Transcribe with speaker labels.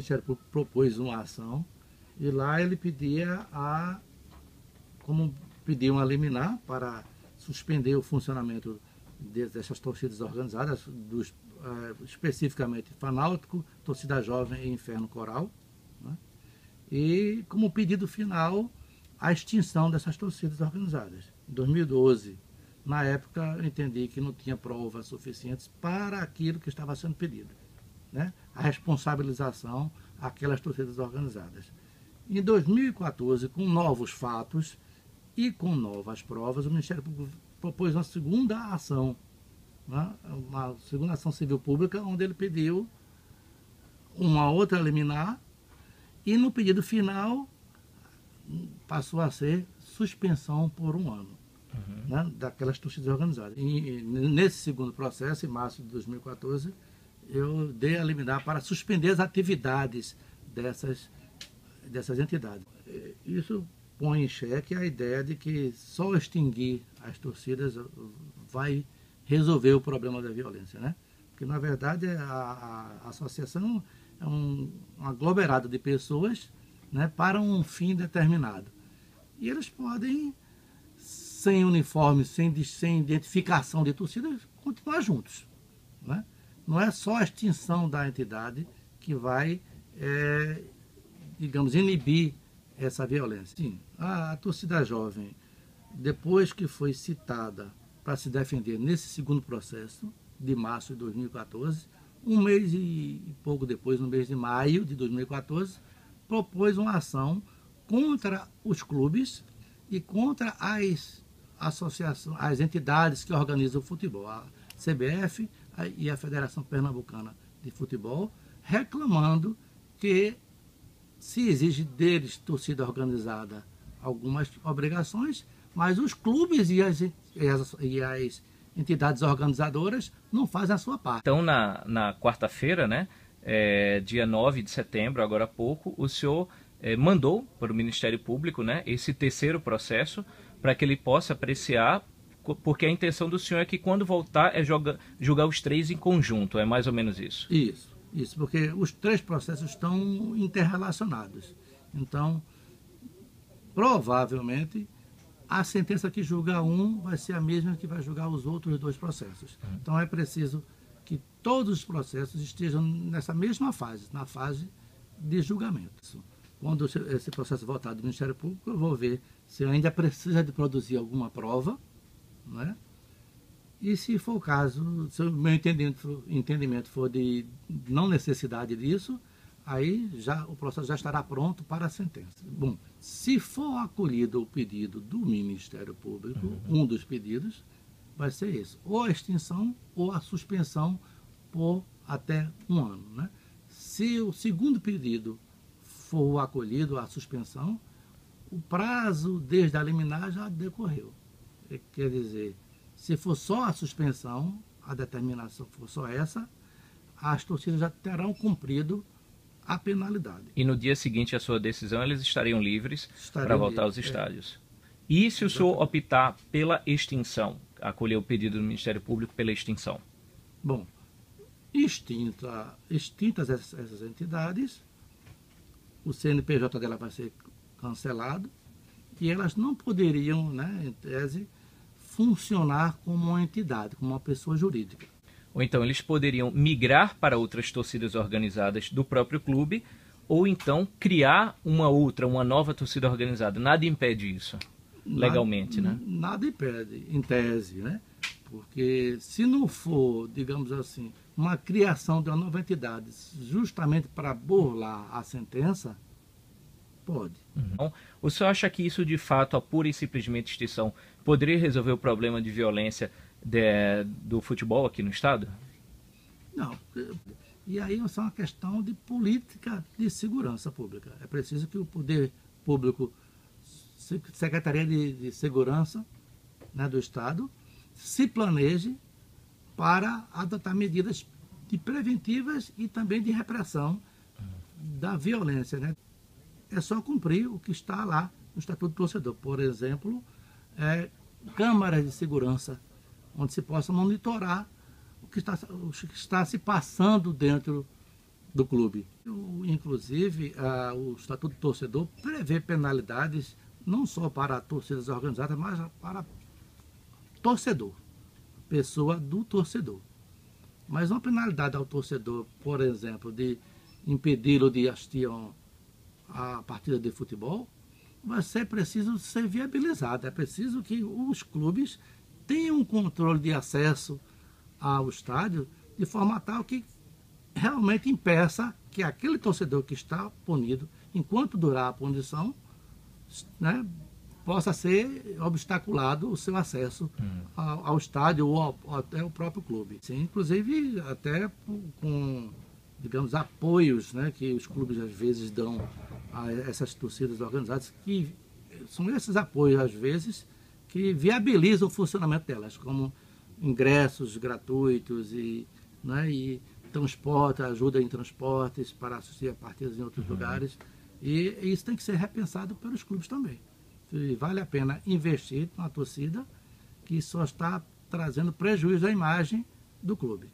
Speaker 1: Ministério Público propôs uma ação e lá ele pediu uma liminar para suspender o funcionamento dessas torcidas organizadas, especificamente Fanáutico, Torcida Jovem e Inferno Coral, né? E como pedido final, a extinção dessas torcidas organizadas. Em 2012, na época, eu entendi que não tinha provas suficientes para aquilo que estava sendo pedido, né? A responsabilização àquelas torcidas organizadas. Em 2014, com novos fatos e com novas provas, o Ministério Público propôs uma segunda ação, né? Uma segunda ação civil pública, onde ele pediu uma outra liminar e no pedido final passou a ser suspensão por 1 ano, né, daquelas torcidas organizadas. E nesse segundo processo, em março de 2014, eu dei a liminar para suspender as atividades dessas entidades. Isso põe em xeque a ideia de que só extinguir as torcidas vai resolver o problema da violência, né? Porque, na verdade, a associação é um aglomerado de pessoas, né, para um fim determinado. E eles podem, sem uniforme, sem identificação de torcida, continuar juntos, né? Não é só a extinção da entidade que vai, digamos, inibir essa violência. Sim, a torcida jovem, depois que foi citada para se defender nesse segundo processo, de março de 2014, um mês e pouco depois, no mês de maio de 2014, propôs uma ação contra os clubes e contra as associações, as entidades que organizam o futebol, a CBF e a Federação Pernambucana de Futebol, reclamando que se exige deles, torcida organizada, algumas obrigações, mas os clubes e as entidades organizadoras não fazem a sua parte.
Speaker 2: Então, na quarta-feira, né, dia 9 de setembro, agora há pouco, o senhor mandou para o Ministério Público, né, esse terceiro processo para que ele possa apreciar, porque a intenção do senhor é que quando voltar é julgar os 3 em conjunto, é mais ou menos isso?
Speaker 1: Isso, porque os 3 processos estão interrelacionados. Então, provavelmente, a sentença que julga um vai ser a mesma que vai julgar os outros 2 processos. Então é preciso que todos os processos estejam nessa mesma fase, na fase de julgamento. Quando esse processo voltar do Ministério Público, eu vou ver se ainda precisa de produzir alguma prova, né? E se for o caso, se o meu entendimento for de não necessidade disso, aí o processo já estará pronto para a sentença. Bom, se for acolhido o pedido do Ministério Público, um dos pedidos vai ser esse, ou a extinção ou a suspensão por até 1 ano, né? Se o segundo pedido for acolhido, a suspensão, o prazo desde a liminar já decorreu. Quer dizer, se for só a suspensão, a determinação for só essa, as torcidas já terão cumprido a penalidade.
Speaker 2: E no dia seguinte à sua decisão, eles estariam livres para voltar aos estádios. E se o senhor optar pela extinção, acolher o pedido do Ministério Público pela extinção?
Speaker 1: Bom, extintas essas entidades, o CNPJ dela vai ser cancelado e elas não poderiam, né, em tese, funcionar como uma entidade, como uma pessoa jurídica.
Speaker 2: Ou então eles poderiam migrar para outras torcidas organizadas do próprio clube, ou então criar uma nova torcida organizada. Nada impede isso, legalmente, né?
Speaker 1: Nada impede, em tese, né? Porque se não for, digamos assim, uma criação de uma nova entidade justamente para burlar a sentença, pode.
Speaker 2: Então, o senhor acha que isso, de fato, a pura e simplesmente extinção, poderia resolver o problema de violência do futebol aqui no estado?
Speaker 1: Não. E aí é só uma questão de política de segurança pública. É preciso que o poder público, Secretaria de Segurança, né, do Estado, se planeje para adotar medidas preventivas e também de repressão da violência, né? É só cumprir o que está lá no Estatuto do Torcedor. Por exemplo, câmaras de segurança, onde se possa monitorar o que está se passando dentro do clube. Inclusive, o Estatuto do Torcedor prevê penalidades não só para torcidas organizadas, mas para torcedor, pessoa do torcedor. Mas uma penalidade ao torcedor, por exemplo, de impedi-lo de assistir a partida de futebol, vai ser preciso ser viabilizada. É preciso que os clubes tenham um controle de acesso ao estádio de forma tal que realmente impeça que aquele torcedor que está punido, enquanto durar a punição, né, possa ser obstaculado o seu acesso ao estádio ou até ao próprio clube. Sim, inclusive até com, digamos, apoios, né, que os clubes às vezes dão a essas torcidas organizadas, que são esses apoios às vezes que viabilizam o funcionamento delas, como ingressos gratuitos e transporte, ajuda em transportes para assistir a partidas em outros lugares. E isso tem que ser repensado pelos clubes também. E vale a pena investir numa torcida que só está trazendo prejuízo à imagem do clube.